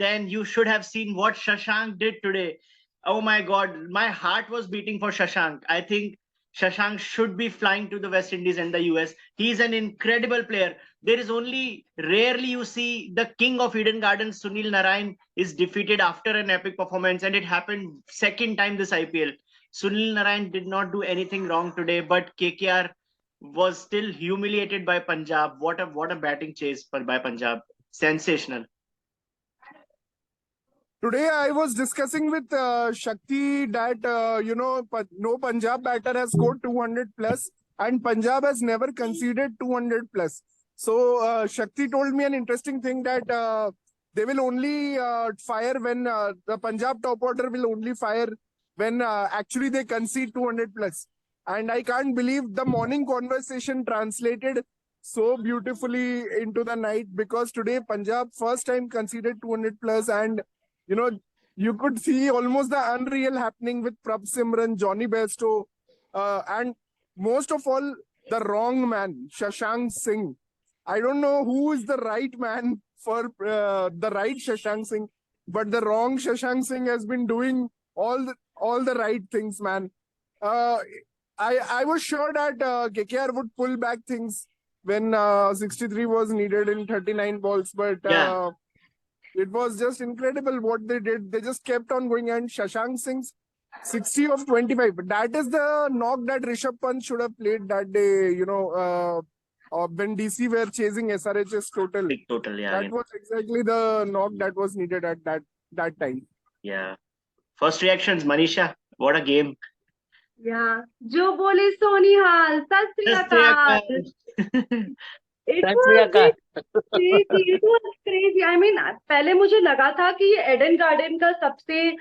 then you should have seen what Shashank did today. Oh my God, my heart was beating for Shashank. I think Shashank should be flying to the West Indies and the US. He's an incredible player. There is only rarely you see the king of Eden Gardens, Sunil Narayan, is defeated after an epic performance, and it happened second time this IPL. Sunil Narayan did not do anything wrong today, but KKR was still humiliated by Punjab. What a batting chase by Punjab. Sensational. Today I was discussing with Shakti that no Punjab batter has scored 200 plus, and Punjab has never conceded 200 plus. So Shakti told me an interesting thing that they will only fire when the Punjab top order will only fire when actually they concede 200 plus. And I can't believe the morning conversation translated so beautifully into the night, because today Punjab first time conceded 200 plus, and you could see almost the unreal happening with Prabh Simran, Johnny Bairstow, and most of all, the wrong man, Shashank Singh. I don't know who is the right man for the right Shashank Singh, but the wrong Shashank Singh has been doing all the right things, man. I was sure that KKR would pull back things when 63 was needed in 39 balls, but it was just incredible what they did. They just kept on going, and Shashank Singh's 60 of 25. That is the knock that Rishabh Pant should have played that day, when DC were chasing SRH's total. Big total, yeah. That was exactly the knock that was needed at that time. Yeah. First reactions, Manisha. What a game. Yeah. Jo bole Sonihal, Sat Sri Akal. It was crazy. I mean, पहले मुझे लगा था कि ये Aiden garden का सबसे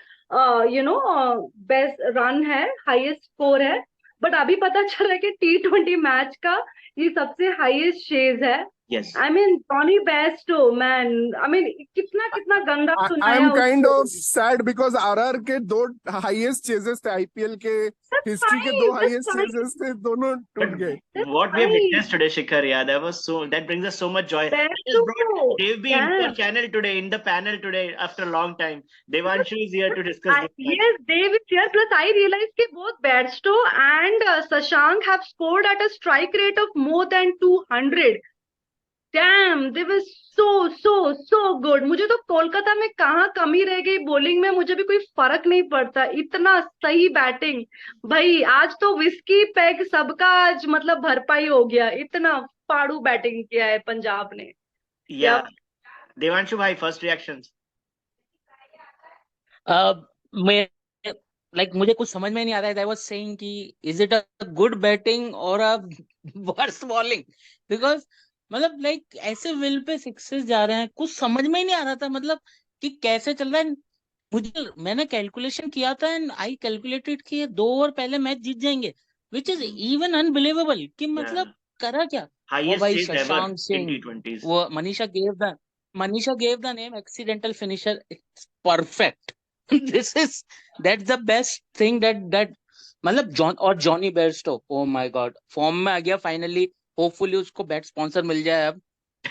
best run है, highest score है, बट अभी पता चला कि T20 मैच का ये सबसे हाईएस्ट चेज है. Yes. I mean, Johnny Bairstow, man. I mean, कितना गंदा सुनाया. I'm kind of sad because RR के दो highest chases थे, IPL के history के दो highest chases थे, दोनों टूट गए. What we have witnessed today, Shikhar, yeah, that brings us so much joy. Dave be in the channel today, in the panel today, after a long time. Devanshu is here to discuss this. Yes, Dave is here. Plus, I realized that both Bairstow and Shashank have scored at a strike rate of more than 200. Damn, they were so good. मुझे तो कोलकाता में कहाँ कमी रह गई bowling में, मुझे भी कोई फर्क नहीं पड़ता. इतना सही बैटिंग भाई. आज तो विस्की पैग सबका आज मतलब भरपाई हो गया. इतना फाड़ू बैटिंग किया है पंजाब ने. Yeah. देवांशु भाई, फर्स्ट रिएक्शंस. मुझे कुछ समझ में नहीं आ रहा है. I was saying कि is it a good batting or a worse bowling? Because मतलब ऐसे विल पे सिक्सेस जा रहे हैं, कुछ समझ में ही नहीं आ रहा था मतलब कि कैसे चल रहा है. मैंने कैलकुलेशन किया था एंड आई कैलकुलेटेड कि 2 ओवर पहले मैच जीत जाएंगे, विच इज इवन अनबिलीवेबल कि मतलब करा क्या. वो भाई शशांक सिंह, वो Manisha gave the name accidental finisher. Perfect. That's the best thing that मतलब Johnny Bairstow, oh my God, form में आ गया फाइनली. होपफुली उसको बैट स्पॉन्सर मिल जाए अब.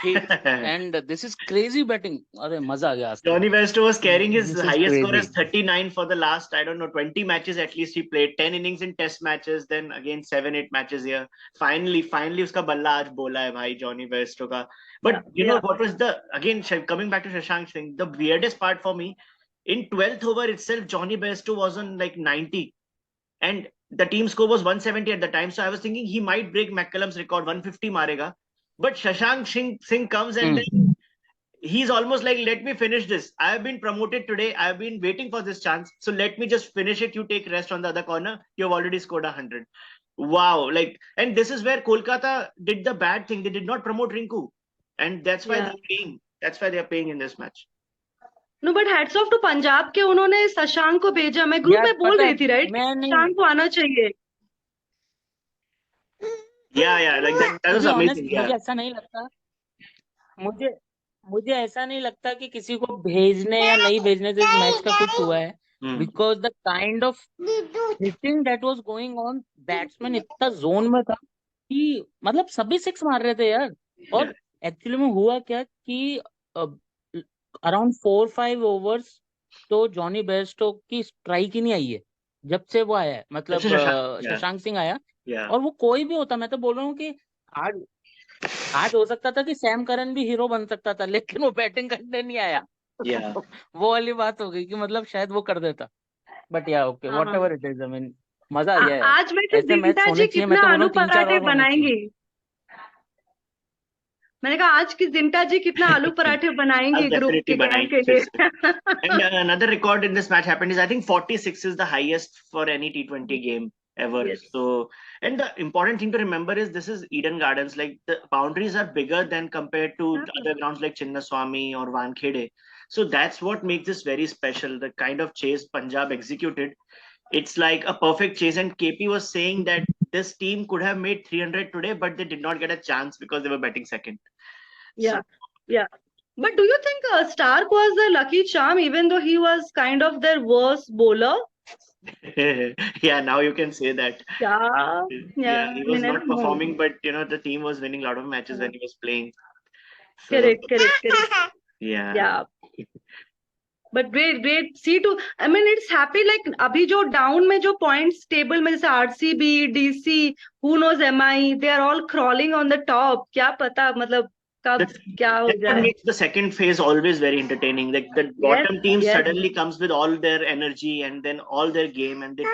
And this is crazy batting. अरे मजा आ गया. Johnny Bairstow was carrying his highest score as 39 for the last, I don't know, 20 matches at least. He played 10 innings in test matches, then again 7-8 matches here. Finally उसका बल्ला आज बोला है भाई Johnny Bairstow का. But what was again coming back to Shashank Singh, the weirdest part for me, in 12th over itself, Johnny Bairstow was on 90, and the team score was 170 at the time. So I was thinking he might break McCullum's record, 150 marega. But Shashank Singh comes and then he's almost like, let me finish this. I have been promoted today. I have been waiting for this chance. So let me just finish it. You take rest on the other corner. You have already scored 100. Wow. And this is where Kolkata did the bad thing. They did not promote Rinku. And that's why they're paying in this match. No, but hats off to Punjab के, उन्होंने शशांक को भेजा. मैं group में बोल रही थी, right, Shashank को आना चाहिए. That was amazing. मुझे ऐसा नहीं लगता, मुझे ऐसा नहीं लगता कि किसी को भेजने या नहीं भेजने से इस मैच का कुछ हुआ है. Because the kind of hitting that was going on, batsman इतना जोन में था कि मतलब सभी 6 मार रहे थे यार. और एक्चुअली में हुआ क्या कि अराउंड 4-5 ओवर्स तो जॉनी बेयरस्टो की स्ट्राइक ही नहीं आई है जब से वो आया है, मतलब Yeah, शशांक सिंह आया। yeah. और वो कोई भी होता, मैं तो बोल रहा हूँ कि आज आज हो सकता था कि सैम करन भी हीरो बन सकता था, लेकिन वो बैटिंग करने नहीं आया। Yeah. वो वाली बात हो गई कि मतलब शायद वो कर देता। बट या ओके, हाँ व्हाट हाँ। Ever it is, I mean मजा आ गया यार। आज में से ऐसे मैच जिंटा होने जी चाहिए, मैं कितना तो बोल रहा आलू हूँ 3-4 पराठे और होने चाहिए। बनाएंगे? मैंने कहा आज की जिंटा जी कितना आलू पराठे I'll बनाएंगे ग्रुप definitely के गैंग बनाएंगे के फिर से. लिए? And another record in this match happened is I think 46 is the highest for any T20 game ever. Yes. So, and the important thing to remember is this is Eden Gardens. Like the boundaries are bigger than compared to हाँ, other grounds like Chinnaswamy or Wankhede. So that's what makes this very special. The kind of chase Punjab executed, it's like a perfect chase. And KP was saying that this team could have made 300 today, but they did not get a chance because they were batting second. yeah, yeah. But do you think Stark was the lucky charm, even though he was kind of their worst bowler? Yeah, now you can say that. Yeah, Yeah, yeah. he I was mean, I not don't know. performing, but the team was winning a lot of matches when he was playing. So Correct, correct, correct. yeah, Yeah. But great, great. See to, I mean, it's happy like अभी जो down में जो points table में जैसे RCB, DC, who knows MI, they are all crawling on the top. क्या पता मतलब कब that's, क्या हो that's what जाए? makes the second phase always very entertaining. Like the Yes, bottom team yes. suddenly comes with all their energy and then all their game, and they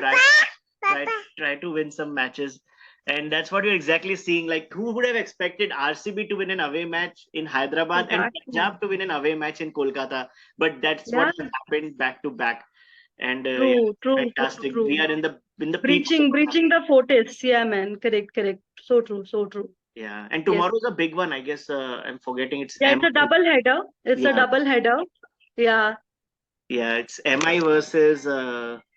try to win some matches. And that's what you're exactly seeing. Like, who would have expected RCB to win an away match in Hyderabad and Exactly. Punjab to win an away match in Kolkata? But that's Yeah. what has happened back to back. And yeah, True, true, true, fantastic. We true. are in the peak. Breaching the fortress. Yeah, man. Correct, correct. So true, so true. Yeah, and Yes. tomorrow's a big one. I guess I'm forgetting. It's Yeah, it's a double header. It's a Yeah. double header. Yeah. Yeah, it's MI versus.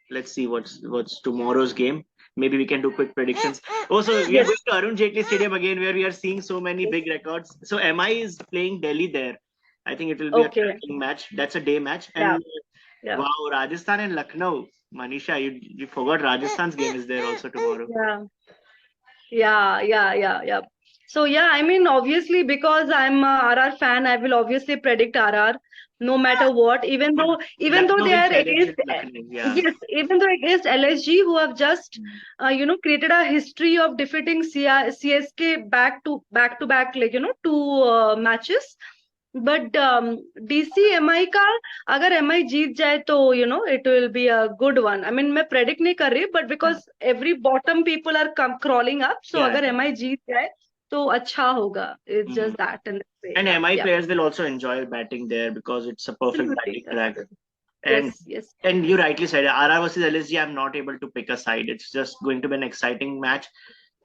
Let's see what's tomorrow's game. Maybe we can do quick predictions. Also, we are Yes. going to Arun Jaitley Stadium again, where we are seeing so many big records. So MI is playing Delhi there. I think it will be a Okay. cracking match. That's a day match. Yeah. And Yeah. wow, Rajasthan and Lucknow. Manisha, you forgot Rajasthan's game is there also tomorrow. Yeah. Yeah. So yeah, I mean, obviously, because I'm a RR fan, I will obviously predict RR no matter what. Even though Lucknow they will are challenge against, Lucknow. Yeah. yes, even though against LSG, who have just created a history of defeating CSK back to back, like 2 matches. But DC MI का अगर MI जीत जाए तो it will be a good one. I mean मैं predict नहीं कर रही, but because every bottom people are crawling up, so Yeah. अगर MI जीत जाए तो अच्छा होगा. It's just that and And MI players will also enjoy batting there because it's a perfect batting track. And Yes. and you rightly said, RR versus LSG. I'm not able to pick a side. It's just going to be an exciting match.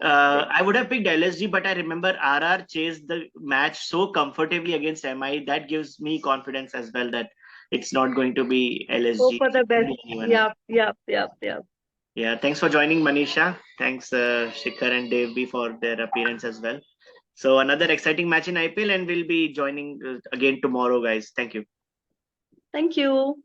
I would have picked LSG, but I remember RR chased the match so comfortably against MI. That gives me confidence as well that it's not going to be LSG. Hope for the best. Anyone. Yeah. Yeah, thanks for joining, Manisha. Thanks, Shikhar and Dave B for their appearance as well. So another exciting match in IPL, and we'll be joining again tomorrow, guys. Thank you. Thank you.